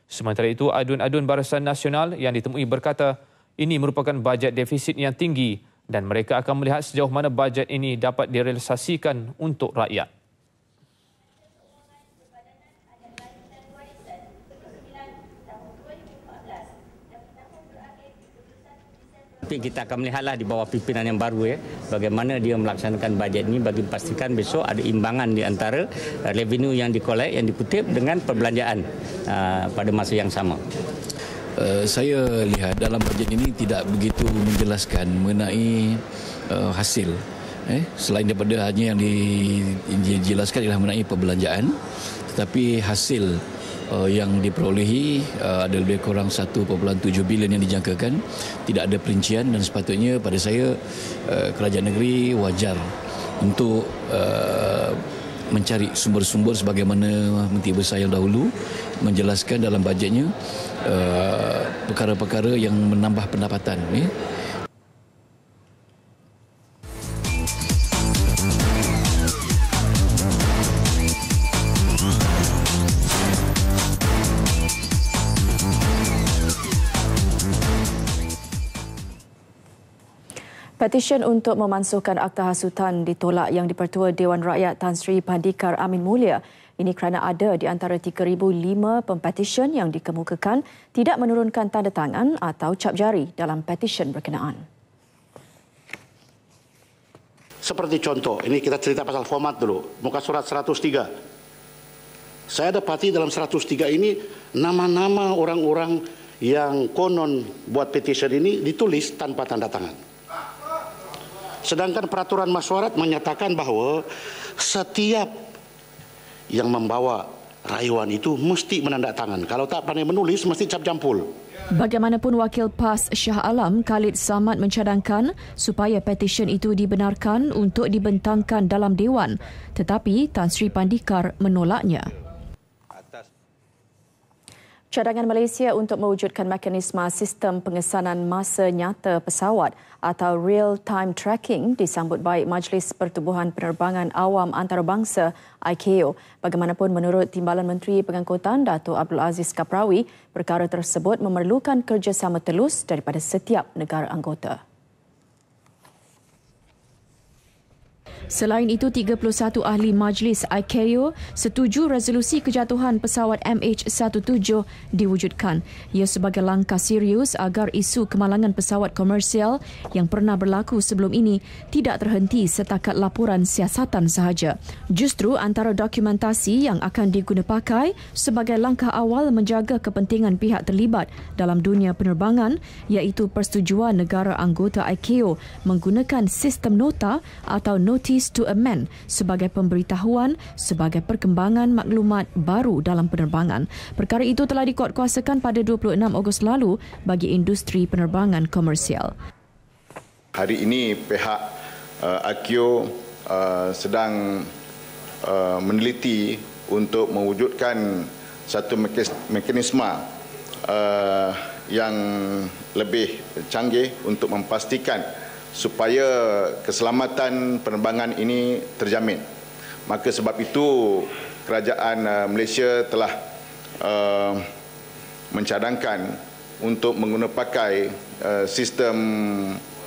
Sementara itu, adun-adun Barisan Nasional yang ditemui berkata ini merupakan bajet defisit yang tinggi dan mereka akan melihat sejauh mana bajet ini dapat direalisasikan untuk rakyat. Kita akan melihatlah di bawah pimpinan yang baru bagaimana dia melaksanakan bajet ini bagi memastikan besok ada imbangan di antara revenue yang dikolek, yang dikutip dengan perbelanjaan pada masa yang sama. Saya lihat dalam bajet ini tidak begitu menjelaskan mengenai hasil. Selain daripada hanya yang dijelaskan ialah mengenai perbelanjaan, tetapi hasil yang diperolehi ada lebih kurang 1.7 bilion yang dijangkakan. Tidak ada perincian dan sepatutnya pada saya kerajaan negeri wajar untuk mencari sumber-sumber sebagaimana Menteri Besar yang dahulu menjelaskan dalam bajetnya perkara-perkara yang menambah pendapatan. Petisyen untuk memansuhkan Akta Hasutan ditolak yang Dipertua Dewan Rakyat Tan Sri Pandikar Amin Mulia. Ini kerana ada di antara 3,005 pempetisyen yang dikemukakan tidak menurunkan tanda tangan atau cap jari dalam petisyen berkenaan. Seperti contoh, ini kita cerita pasal format dulu. Muka surat 103. Saya dapati dalam 103 ini nama-nama orang-orang yang konon buat petisyen ini ditulis tanpa tanda tangan. Sedangkan peraturan masyarakat menyatakan bahawa setiap yang membawa rayuan itu mesti menandatangan. Kalau tak pandai menulis, mesti cap jampul. Bagaimanapun Wakil PAS Shah Alam Khalid Samad mencadangkan supaya petisyen itu dibenarkan untuk dibentangkan dalam Dewan. Tetapi Tan Sri Pandikar menolaknya. Cadangan Malaysia untuk mewujudkan mekanisme sistem pengesanan masa nyata pesawat atau real-time tracking disambut baik Majlis Pertubuhan Penerbangan Awam Antarabangsa ICAO. Bagaimanapun menurut Timbalan Menteri Pengangkutan Dato' Abdul Aziz Kaprawi, perkara tersebut memerlukan kerjasama telus daripada setiap negara anggota. Selain itu, 31 ahli Majlis ICAO setuju resolusi kejatuhan pesawat MH17 diwujudkan. Ia sebagai langkah serius agar isu kemalangan pesawat komersial yang pernah berlaku sebelum ini tidak terhenti setakat laporan siasatan sahaja. Justru antara dokumentasi yang akan digunapakai sebagai langkah awal menjaga kepentingan pihak terlibat dalam dunia penerbangan iaitu persetujuan negara anggota ICAO menggunakan sistem nota atau notice to amend sebagai pemberitahuan sebagai perkembangan maklumat baru dalam penerbangan. Perkara itu telah dikuatkuasakan pada 26 Ogos lalu bagi industri penerbangan komersial. Hari ini pihak ICAO sedang meneliti untuk mewujudkan satu mekanisme yang lebih canggih untuk memastikan supaya keselamatan penerbangan ini terjamin. Maka sebab itu kerajaan Malaysia telah mencadangkan untuk menggunakan sistem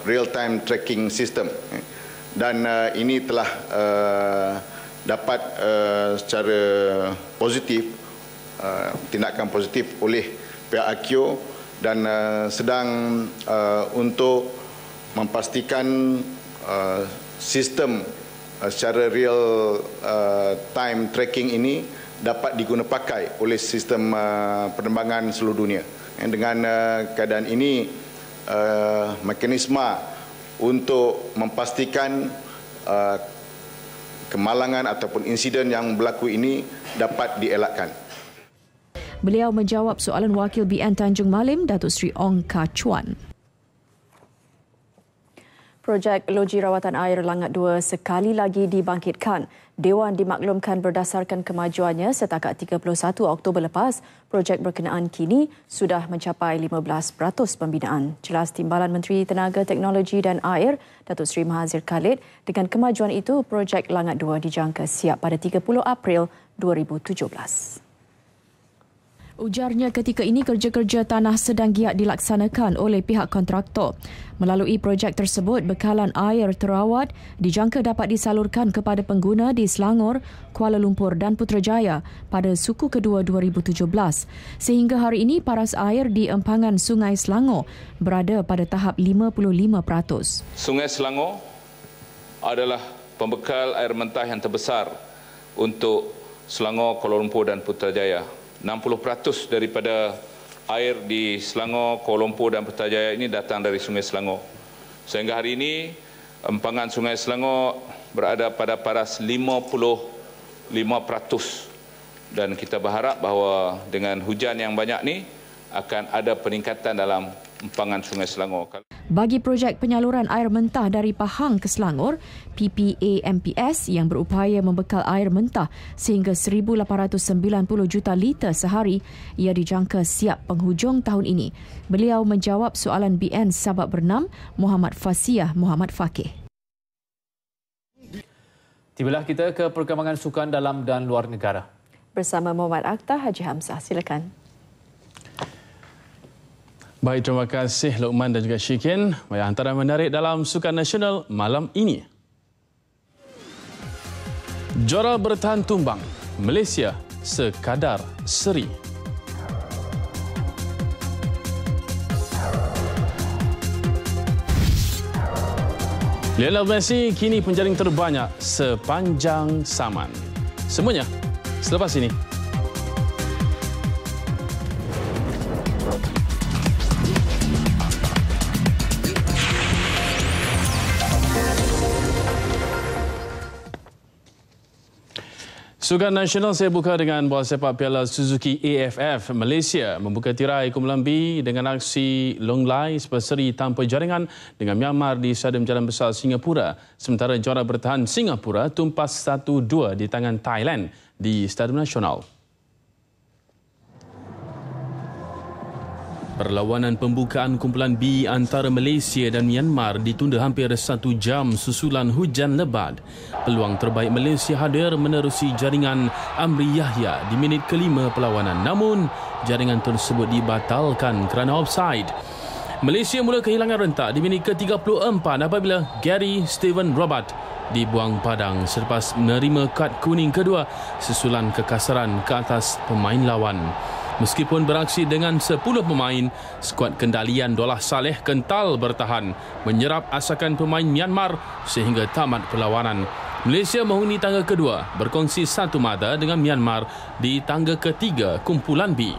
real-time tracking system. Dan ini telah dapat secara positif, tindakan positif oleh pihak ICAO dan sedang untuk memastikan sistem secara real time tracking ini dapat digunapakai oleh sistem penerbangan seluruh dunia. Dengan keadaan ini, mekanisme untuk memastikan kemalangan ataupun insiden yang berlaku ini dapat dielakkan. Beliau menjawab soalan Wakil BN Tanjung Malim, Datuk Seri Ong Kah Chuan. Projek Loji Rawatan Air Langat 2 sekali lagi dibangkitkan. Dewan dimaklumkan berdasarkan kemajuannya setakat 31 Oktober lepas. Projek berkenaan kini sudah mencapai 15% pembinaan. Jelas Timbalan Menteri Tenaga Teknologi dan Air, Datuk Seri Mahathir Khalid, dengan kemajuan itu, projek Langat 2 dijangka siap pada 30 April 2017. Ujarnya ketika ini kerja-kerja tanah sedang giat dilaksanakan oleh pihak kontraktor. Melalui projek tersebut, bekalan air terawat dijangka dapat disalurkan kepada pengguna di Selangor, Kuala Lumpur dan Putrajaya pada suku kedua 2017. Sehingga hari ini, paras air di empangan Sungai Selangor berada pada tahap 55%. Sungai Selangor adalah pembekal air mentah yang terbesar untuk Selangor, Kuala Lumpur dan Putrajaya. 60% daripada air di Selangor, Kuala Lumpur dan Putrajaya ini datang dari Sungai Selangor. Sehingga hari ini, empangan Sungai Selangor berada pada paras 55% dan kita berharap bahawa dengan hujan yang banyak ni akan ada peningkatan dalam empangan Sungai Selangor. Bagi projek penyaluran air mentah dari Pahang ke Selangor, PPAMPS yang berupaya membekal air mentah sehingga 1,890 juta liter sehari, ia dijangka siap penghujung tahun ini. Beliau menjawab soalan BN Sabak Bernam, Muhammad Fasiah Muhammad Fakih. Tibalah kita ke perkembangan sukan dalam dan luar negara. Bersama Muhammad Akhtar Haji Hamzah, silakan. Baik, terima kasih Luqman dan juga Syikin. Baik, antara menarik dalam sukan nasional malam ini. Juara bertahan tumbang, Malaysia sekadar seri. Lionel Messi kini penjaring terbanyak sepanjang zaman. Semuanya selepas ini. Sukan nasional saya buka dengan bola sepak Piala Suzuki AFF. Malaysia membuka tirai Kumpulan B dengan aksi long lai berseri tanpa jaringan dengan Myanmar di Stadium Jalan Besar Singapura. Sementara juara bertahan Singapura tumpas 1-2 di tangan Thailand di Stadium Nasional. Perlawanan pembukaan Kumpulan B antara Malaysia dan Myanmar ditunda hampir 1 jam susulan hujan lebat. Peluang terbaik Malaysia hadir menerusi jaringan Amri Yahya di minit ke-5 perlawanan. Namun, jaringan tersebut dibatalkan kerana offside. Malaysia mula kehilangan rentak di minit ke-34 apabila Gary Steven Robert dibuang padang selepas menerima kad kuning kedua susulan kekasaran ke atas pemain lawan. Meskipun beraksi dengan 10 pemain, skuad kendalian Dollah Saleh kental bertahan menyerap asakan pemain Myanmar sehingga tamat perlawanan. Malaysia menghuni tangga kedua berkongsi 1 mata dengan Myanmar di tangga ketiga Kumpulan B.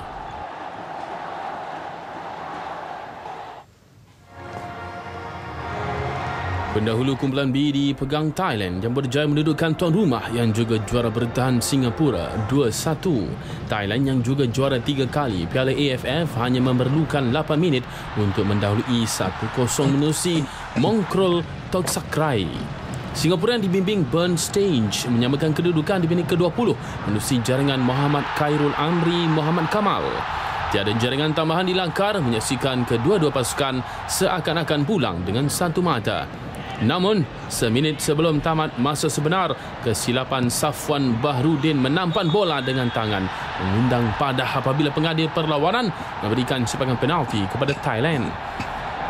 Pendahulu Kumpulan B dipegang Thailand yang berjaya mendudukkan tuan rumah yang juga juara bertahan Singapura 2-1. Thailand yang juga juara 3 kali Piala AFF hanya memerlukan 8 minit untuk mendahului 1-0 menerusi Mongkrol Toksakrai. Singapura yang dibimbing Bernd Stange menyamakan kedudukan di minit ke-20 menerusi jaringan Muhammad Khairul Amri Muhammad Kamal. Tiada jaringan tambahan dilangkar menyaksikan kedua-dua pasukan seakan-akan pulang dengan 1 mata. Namun, seminit sebelum tamat masa sebenar, kesilapan Safwan Bahrudin menampan bola dengan tangan mengundang padah apabila pengadil perlawanan memberikan sepakan penalti kepada Thailand.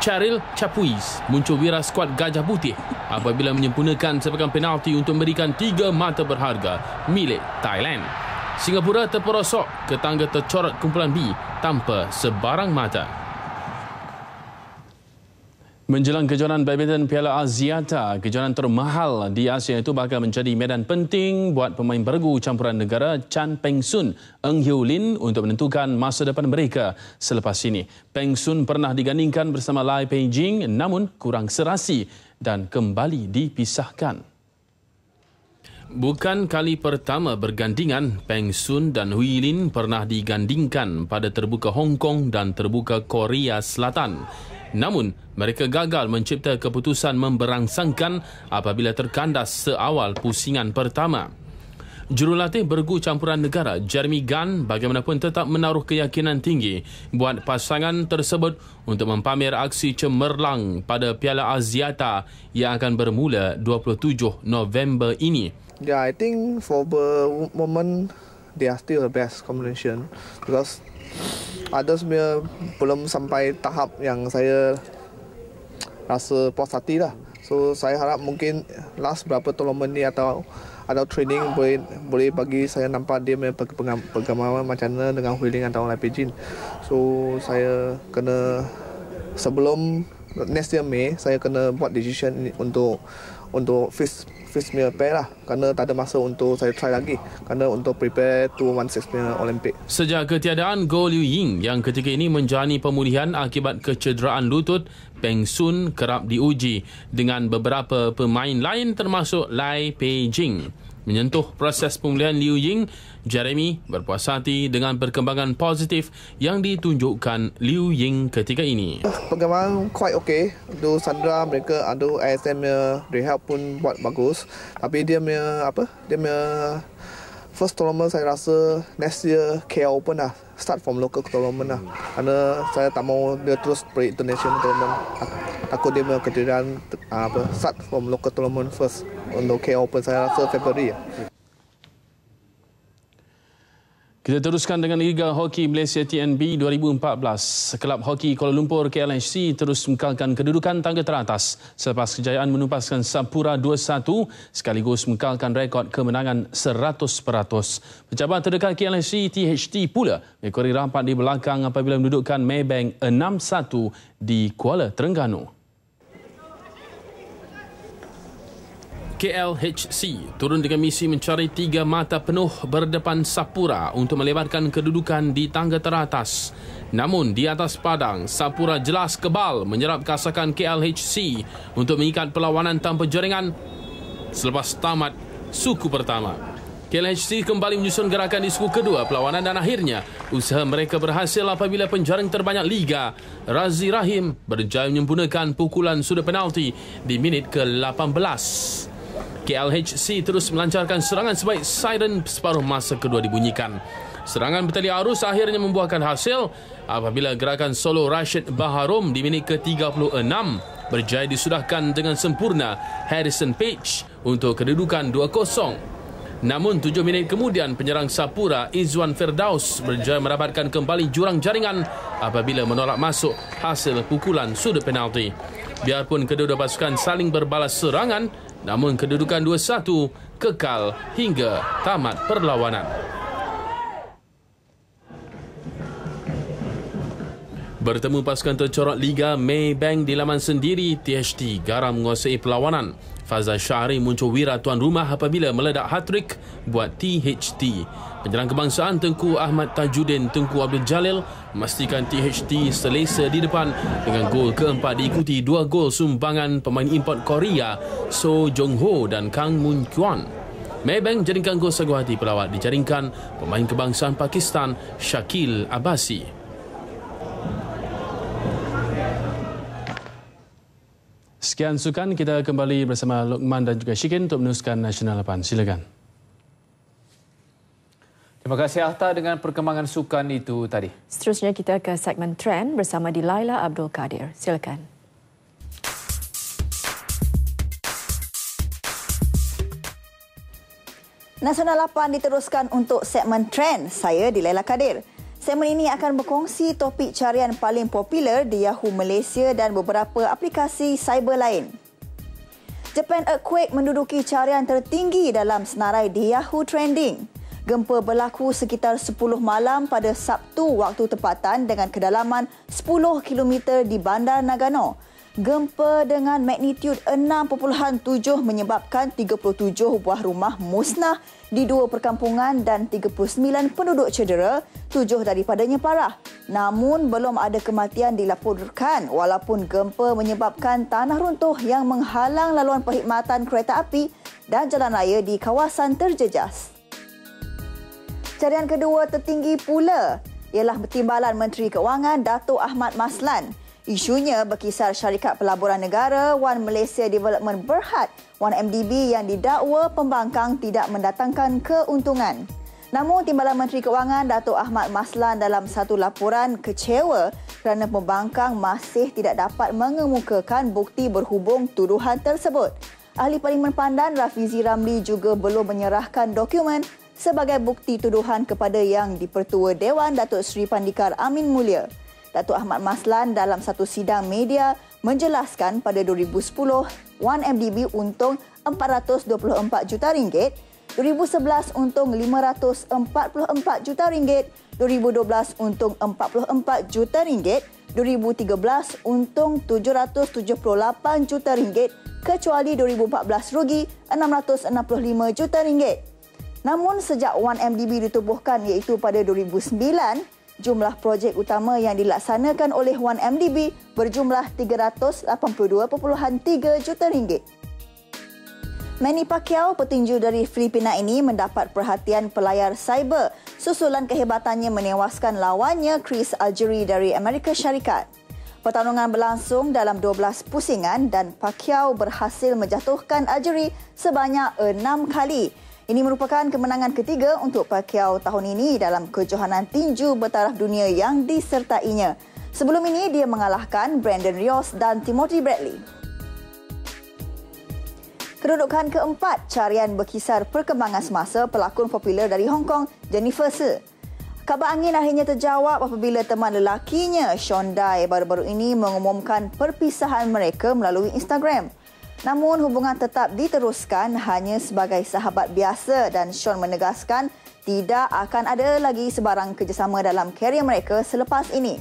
Cheryl Chapuis muncul wira skuad Gajah Putih apabila menyempurnakan sepakan penalti untuk memberikan 3 mata berharga milik Thailand. Singapura terperosok ke tangga tercorat Kumpulan B tanpa sebarang mata. Menjelang kejuaraan badminton Piala Aziata, kejuaraan termahal di Asia itu bakal menjadi medan penting buat pemain bergu campuran negara Chan Peng Sun, Eng Hiu Lin untuk menentukan masa depan mereka selepas ini. Peng Sun pernah digandingkan bersama Lai Peijing namun kurang serasi dan kembali dipisahkan. Bukan kali pertama bergandingan, Peng Sun dan Hui Lin pernah digandingkan pada terbuka Hong Kong dan terbuka Korea Selatan. Namun, mereka gagal mencipta keputusan memberangsangkan apabila terkandas seawal pusingan pertama. Jurulatih bergu campuran negara Jeremy Gunn bagaimanapun tetap menaruh keyakinan tinggi buat pasangan tersebut untuk mempamer aksi cemerlang pada Piala Aziata yang akan bermula 27 November ini. Yeah, I think for the moment they are still the best combination because others belum sampai tahap yang saya rasa puas hati lah. So saya harap mungkin last berapa tournament ni atau training boleh bagi saya nampak dia punya perkembangan macam mana dengan Huiling atau Lai Peijing. So saya kena sebelum next year May saya kena buat decision untuk fix punya pair lah, kerana tak ada masa untuk saya try lagi, kerana untuk prepare 216 punya Olimpik. Sejak ketiadaan Goh Liu Ying yang ketika ini menjalani pemulihan akibat kecederaan lutut, Peng Sun kerap diuji dengan beberapa pemain lain termasuk Lai Peijing. Menyentuh proses pemulihan Liu Ying, Jeremy berpuas hati dengan perkembangan positif yang ditunjukkan Liu Ying ketika ini. Perkembangan quite okay. Untuk Sandra mereka ada ASM rehab pun buat bagus. Tapi dia punya first tournament saya rasa next year KL Open lah. Start from local tournament lah. Karena saya tak mau dia terus pergi international tournament. Takut dia punya ketidaran start from local tournament first. Untuk KL Open saya rasa Februari lah. Kita teruskan dengan Liga Hoki Malaysia TNB 2014. Kelab Hoki Kuala Lumpur KLHC terus mengekalkan kedudukan tangga teratas selepas kejayaan menumpaskan Sapura 2-1 sekaligus mengekalkan rekod kemenangan 100%. Pencabar terdekat KLHC THT pula mengekori rapat di belakang apabila mendudukkan Maybank 6-1 di Kuala Terengganu. KLHC turun dengan misi mencari 3 mata penuh berdepan Sapura untuk melebarkan kedudukan di tangga teratas. Namun di atas padang, Sapura jelas kebal menyerap kasakan KLHC untuk mengikat perlawanan tanpa jaringan selepas tamat suku pertama. KLHC kembali menyusun gerakan di suku kedua perlawanan dan akhirnya usaha mereka berhasil apabila penjaring terbanyak Liga, Razi Rahim, berjaya menyempurnakan pukulan sudut penalti di minit ke-18. KLHC terus melancarkan serangan sebaik siren separuh masa kedua dibunyikan. Serangan bertali arus akhirnya membuahkan hasil apabila gerakan solo Rashid Baharom di minit ke-36 berjaya disudahkan dengan sempurna Harrison Page untuk kedudukan 2-0. Namun 7 minit kemudian penyerang Sapura Izwan Firdaus berjaya merapatkan kembali jurang jaringan apabila menolak masuk hasil pukulan sudut penalti. Biarpun kedua-dua pasukan saling berbalas serangan, namun kedudukan 2-1 kekal hingga tamat perlawanan. Bertemu pasukan tercorot Liga Maybank di laman sendiri, THT garam menguasai perlawanan. Fazal Syahri muncul wira tuan rumah apabila meledak hat-trick buat THT. Penyerang kebangsaan Tengku Ahmad Tajuddin Tengku Abdul Jalil memastikan THT selesa di depan dengan gol keempat diikuti 2 gol sumbangan pemain import Korea So Jong Ho dan Kang Moon Kwan. Maybank jaringkan gol sagu hati pelawat dijaringkan pemain kebangsaan Pakistan Shakil Abbasi. Sekian sukan, kita kembali bersama Lokman dan juga Syikin untuk meneruskan Nasional 8. Silakan. Terima kasih Ahta dengan perkembangan sukan itu tadi. Seterusnya kita ke segmen trend bersama Dilaila Abdul Kadir. Silakan. Nasional 8 diteruskan untuk segmen trend. Saya Dilaila Kadir. Segmen ini akan berkongsi topik carian paling popular di Yahoo Malaysia dan beberapa aplikasi cyber lain. Japan earthquake menduduki carian tertinggi dalam senarai di Yahoo Trending. Gempa berlaku sekitar 10 malam pada Sabtu waktu tempatan dengan kedalaman 10 km di Bandar Nagano. Gempa dengan magnitud 6.7 menyebabkan 37 buah rumah musnah di 2 perkampungan dan 39 penduduk cedera, 7 daripadanya parah. Namun belum ada kematian dilaporkan walaupun gempa menyebabkan tanah runtuh yang menghalang laluan perkhidmatan kereta api dan jalan raya di kawasan terjejas. Carian kedua tertinggi pula ialah Timbalan Menteri Keuangan Dato' Ahmad Maslan. Isunya berkisar syarikat pelaburan negara One Malaysia Development Berhad, 1MDB yang didakwa pembangkang tidak mendatangkan keuntungan. Namun Timbalan Menteri Keuangan Dato' Ahmad Maslan dalam satu laporan kecewa kerana pembangkang masih tidak dapat mengemukakan bukti berhubung tuduhan tersebut. Ahli Parlimen Pandan Rafizi Ramli juga belum menyerahkan dokumen sebagai bukti tuduhan kepada Yang di-Pertua Dewan Datuk Seri Pandikar Amin Mulia. Datuk Ahmad Maslan dalam satu sidang media menjelaskan pada 2010, 1MDB untung RM424 juta, 2011 untung RM544 juta, 2012 untung RM44 juta, 2013 untung RM778 juta, kecuali 2014 rugi RM665 juta. Namun sejak 1MDB ditubuhkan iaitu pada 2009, jumlah projek utama yang dilaksanakan oleh 1MDB berjumlah RM382.3 juta. Manny Pacquiao, petinju dari Filipina ini mendapat perhatian pelayar cyber susulan kehebatannya menewaskan lawannya Chris Algieri dari Amerika Syarikat. Pertarungan berlangsung dalam 12 pusingan dan Pacquiao berhasil menjatuhkan Algieri sebanyak 6 kali. Ini merupakan kemenangan ketiga untuk Pacquiao tahun ini dalam kejohanan tinju bertaraf dunia yang disertainya. Sebelum ini, dia mengalahkan Brandon Rios dan Timothy Bradley. Kedudukan keempat carian berkisar perkembangan semasa pelakon popular dari Hong Kong, Jennifer Se. Kabar angin akhirnya terjawab apabila teman lelakinya, Sean Dai, baru-baru ini mengumumkan perpisahan mereka melalui Instagram. Namun hubungan tetap diteruskan hanya sebagai sahabat biasa dan Sean menegaskan tidak akan ada lagi sebarang kerjasama dalam karier mereka selepas ini.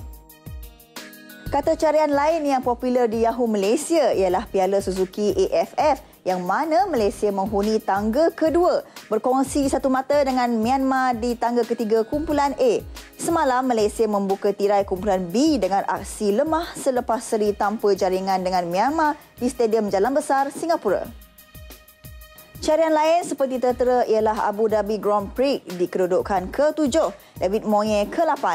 Kata carian lain yang popular di Yahoo Malaysia ialah Piala Suzuki AFF yang mana Malaysia menghuni tangga kedua berkongsi satu mata dengan Myanmar di tangga ketiga kumpulan A. Semalam Malaysia membuka tirai kumpulan B dengan aksi lemah selepas seri tanpa jaringan dengan Myanmar di Stadium Jalan Besar, Singapura. Carian lain seperti tertera ialah Abu Dhabi Grand Prix di kedudukan ke-7, David Moye ke-8.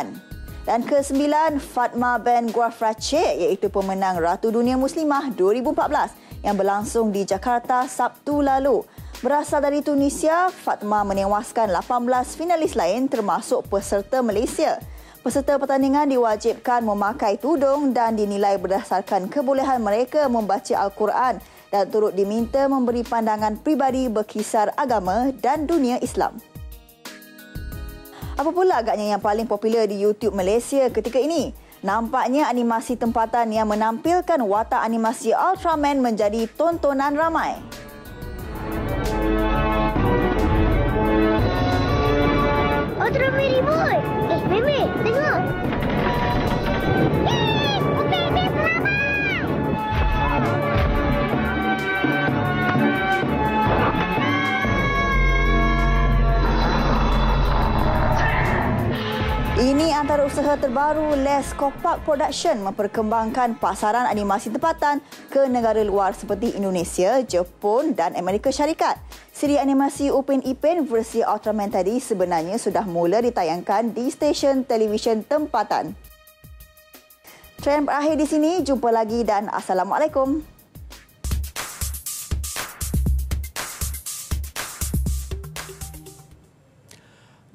Dan ke-9, Fatma Ben Guafrache iaitu pemenang Ratu Dunia Muslimah 2014 yang berlangsung di Jakarta Sabtu lalu. Berasal dari Tunisia, Fatma menewaskan 18 finalis lain termasuk peserta Malaysia. Peserta pertandingan diwajibkan memakai tudung dan dinilai berdasarkan kebolehan mereka membaca Al-Quran dan turut diminta memberi pandangan pribadi berkisar agama dan dunia Islam. Apa pula agaknya yang paling popular di YouTube Malaysia ketika ini? Nampaknya animasi tempatan yang menampilkan watak animasi Ultraman menjadi tontonan ramai. Ultraman ribut! Meme, tengok! Ini antara usaha terbaru Les Kopak Production memperkembangkan pasaran animasi tempatan ke negara luar seperti Indonesia, Jepun dan Amerika Syarikat. Siri animasi Upin Ipin versi Ultraman tadi sebenarnya sudah mula ditayangkan di stesen televisyen tempatan. Trend berakhir di sini, jumpa lagi dan Assalamualaikum.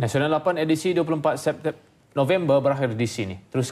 Nasional 8 edisi 24 November berakhir di sini. Terus